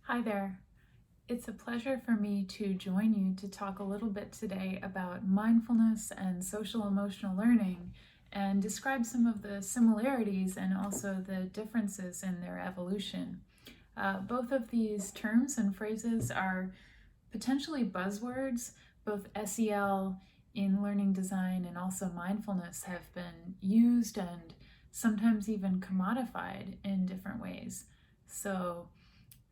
Hi there. It's a pleasure for me to join you to talk a little bit today about mindfulness and social emotional learning and describe some of the similarities and also the differences in their evolution. Both of these terms and phrases are potentially buzzwords. Both SEL in learning design and also mindfulness have been used and sometimes even commodified in different ways. So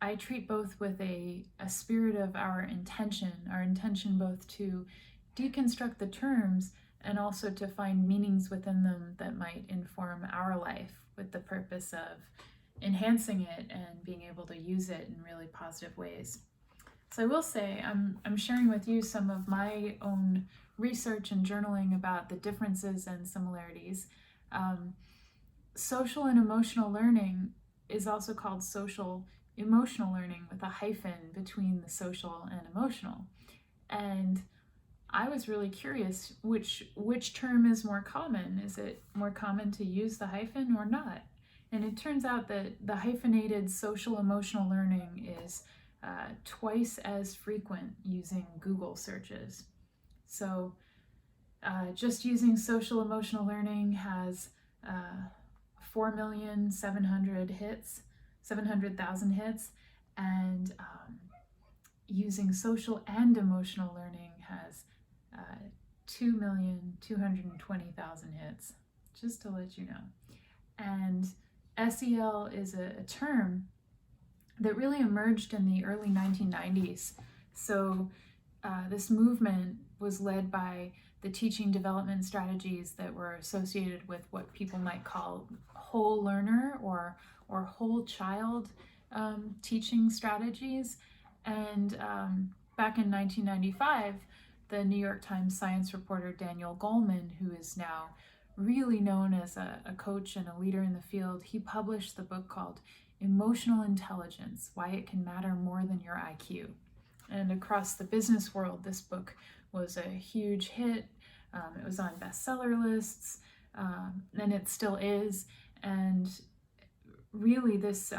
I treat both with a spirit of our intention both to deconstruct the terms and also to find meanings within them that might inform our life with the purpose of enhancing it and being able to use it in really positive ways. So I will say I'm sharing with you some of my own research and journaling about the differences and similarities. Social and emotional learning is also called social emotional learning with a hyphen between the social and emotional. And I was really curious which term is more common. Is it more common to use the hyphen or not? And it turns out that the hyphenated social emotional learning is twice as frequent using Google searches. So just using social emotional learning has 700,000 hits, and using social and emotional learning has 2,220,000 hits, just to let you know. And SEL is a term that really emerged in the early 1990s. So this movement was led by the teaching development strategies that were associated with what people might call whole learner or whole child teaching strategies. And back in 1995, the New York Times science reporter Daniel Goleman, who is now really known as a coach and a leader in the field, he published the book called Emotional Intelligence: Why It Can Matter More Than Your IQ. And across the business world, this book was a huge hit. It was on bestseller lists, and it still is. And really, this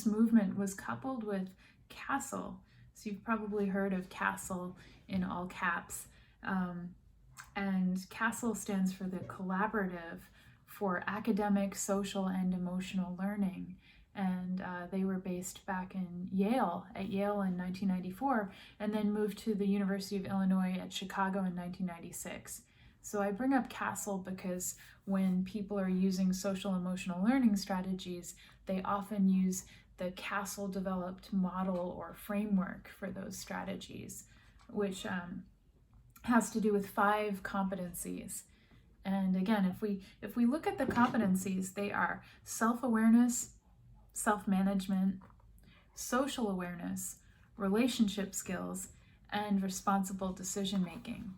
movement was coupled with CASEL. So you've probably heard of CASEL in all caps. And CASEL stands for the Collaborative for Academic, Social, and Emotional Learning. And they were based back in Yale in 1994, and then moved to the University of Illinois at Chicago in 1996. So I bring up CASEL because when people are using social emotional learning strategies, they often use the CASEL developed model or framework for those strategies, which has to do with 5 competencies. And again, if we look at the competencies, they are self-awareness, self-management, social awareness, relationship skills, and responsible decision-making.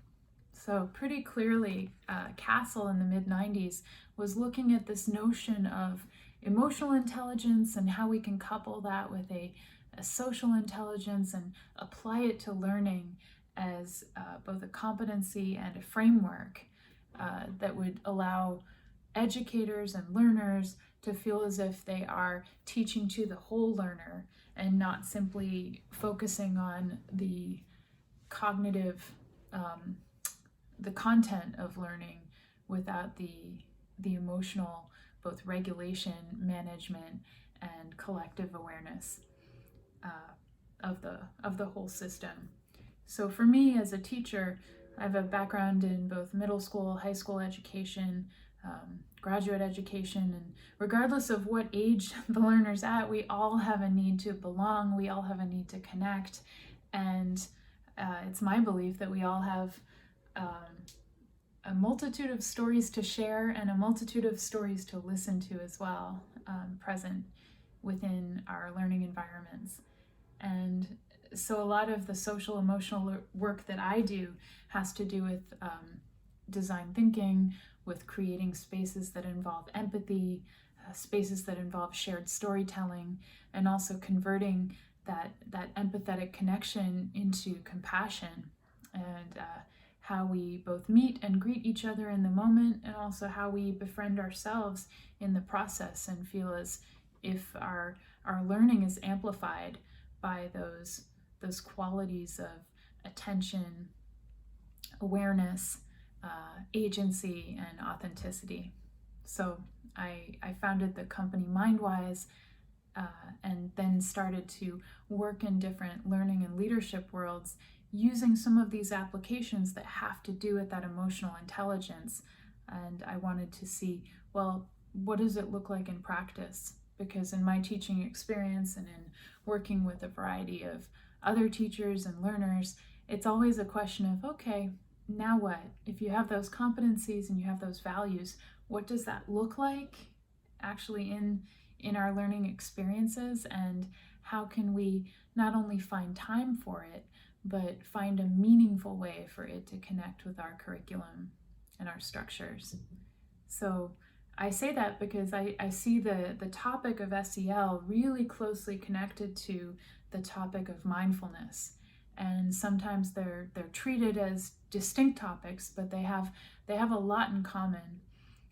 So pretty clearly, CASEL in the mid-90s was looking at this notion of emotional intelligence and how we can couple that with a social intelligence and apply it to learning as both a competency and a framework that would allow educators and learners to feel as if they are teaching to the whole learner and not simply focusing on the cognitive, the content of learning without the emotional, both regulation, management, and collective awareness of the whole system. So for me as a teacher, I have a background in both middle school, high school education, graduate education, and regardless of what age the learner's at, we all have a need to belong, we all have a need to connect, and it's my belief that we all have a multitude of stories to share and a multitude of stories to listen to as well, present within our learning environments. And so a lot of the social emotional work that I do has to do with design thinking, with creating spaces that involve empathy, spaces that involve shared storytelling, and also converting that empathetic connection into compassion, and how we both meet and greet each other in the moment, and also how we befriend ourselves in the process and feel as if our learning is amplified by those qualities of attention, awareness, agency, and authenticity. So I founded the company Mindwise, and then started to work in different learning and leadership worlds using some of these applications that have to do with that emotional intelligence. And I wanted to see, well, what does it look like in practice? Because in my teaching experience and in working with a variety of other teachers and learners, it's always a question of, okay, now what? If you have those competencies and you have those values, what does that look like actually in our learning experiences, and how can we not only find time for it, but find a meaningful way for it to connect with our curriculum and our structures. So I say that because I see the topic of SEL really closely connected to the topic of mindfulness. And sometimes they're treated as distinct topics, but they have a lot in common.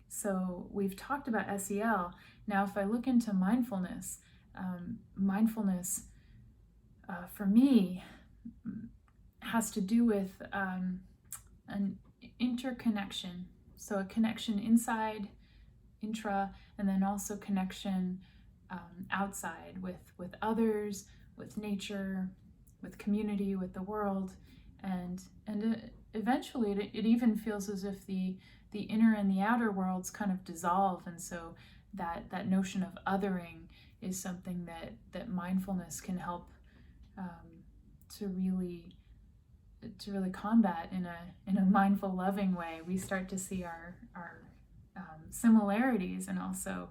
So we've talked about SEL. Now, if I look into mindfulness, mindfulness for me has to do with an interconnection. So a connection inside, intra, and then also connection outside with others, with nature, with community, with the world, and eventually it even feels as if the inner and the outer worlds kind of dissolve, and so that notion of othering is something that mindfulness can help to really combat in a mindful, loving way. We start to see our similarities, and also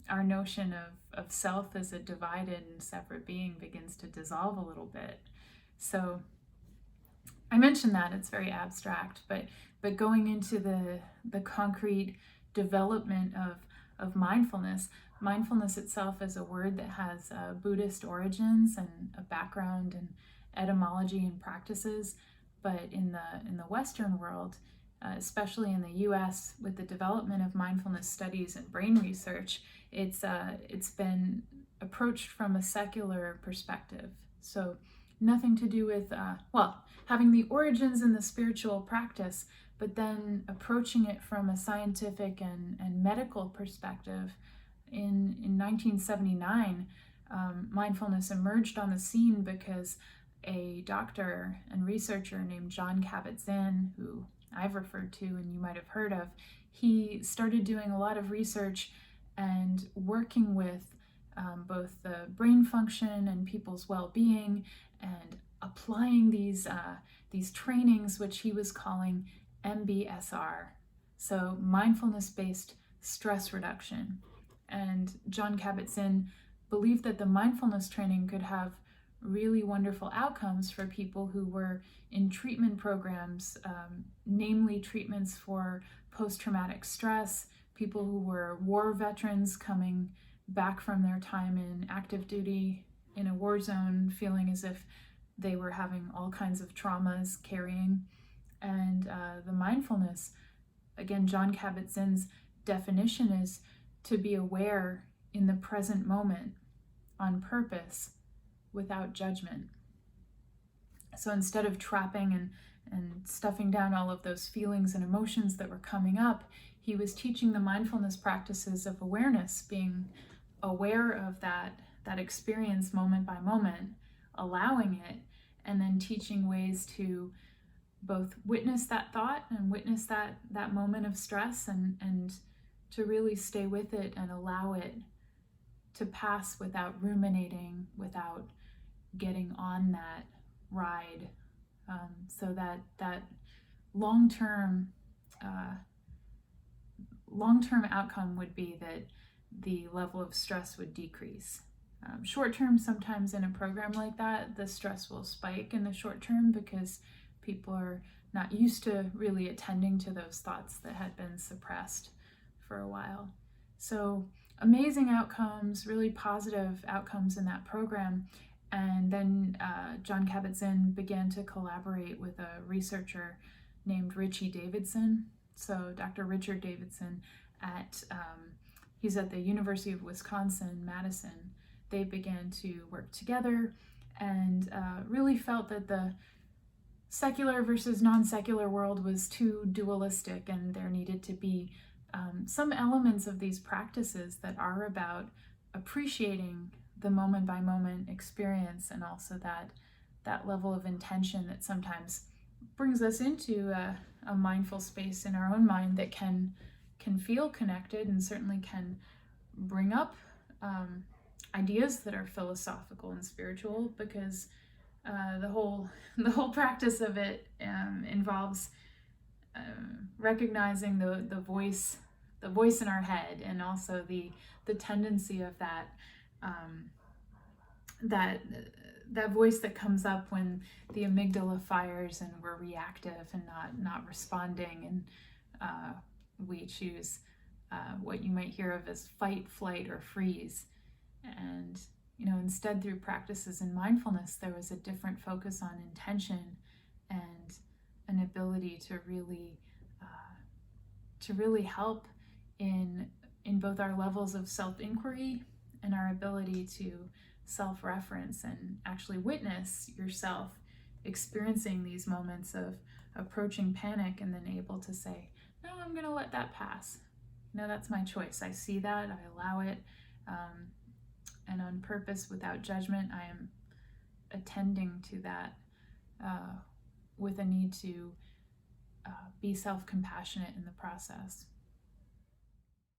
our notion of self as a divided and separate being begins to dissolve a little bit. So I mentioned that it's very abstract, but going into the concrete development of mindfulness itself is a word that has Buddhist origins and a background in etymology and practices, but in the Western world, especially in the US, with the development of mindfulness studies and brain research, it's been approached from a secular perspective. So nothing to do with, having the origins in the spiritual practice, but then approaching it from a scientific and medical perspective. In 1979, mindfulness emerged on the scene because a doctor and researcher named Jon Kabat-Zinn, who I've referred to and you might have heard of, he started doing a lot of research and working with both the brain function and people's well-being, and applying these trainings, which he was calling MBSR, so mindfulness-based stress reduction. And Jon Kabat-Zinn believed that the mindfulness training could have really wonderful outcomes for people who were in treatment programs, namely treatments for post-traumatic stress, people who were war veterans coming back from their time in active duty in a war zone, feeling as if they were having all kinds of traumas carrying. And the mindfulness, again, Jon Kabat-Zinn's definition is to be aware in the present moment on purpose without judgment. So instead of trapping and stuffing down all of those feelings and emotions that were coming up, he was teaching the mindfulness practices of awareness, being aware of that experience moment by moment, allowing it, and then teaching ways to both witness that thought and witness that moment of stress, and to really stay with it and allow it to pass without ruminating, without getting on that ride. So that long-term outcome would be that the level of stress would decrease. Short-term, sometimes in a program like that, the stress will spike in the short term because people are not used to really attending to those thoughts that had been suppressed for a while. So amazing outcomes, really positive outcomes in that program. And then Jon Kabat-Zinn began to collaborate with a researcher named Richie Davidson. So Dr. Richard Davidson he's at the University of Wisconsin, Madison, they began to work together and really felt that the secular versus non-secular world was too dualistic, and there needed to be some elements of these practices that are about appreciating the moment by moment experience, and also that level of intention that sometimes brings us into a mindful space in our own mind that can feel connected and certainly can bring up ideas that are philosophical and spiritual, because the whole practice of it involves recognizing the voice in our head, and also the tendency of that voice that comes up when the amygdala fires and we're reactive and not responding, and we choose what you might hear of as fight, flight, or freeze. And instead, through practices in mindfulness, there was a different focus on intention and an ability to really help in both our levels of self-inquiry and our ability to self-reference and actually witness yourself experiencing these moments of approaching panic, and then able to say, no, I'm going to let that pass. No, that's my choice. I see that, I allow it, and on purpose, without judgment, I am attending to that with a need to be self-compassionate in the process.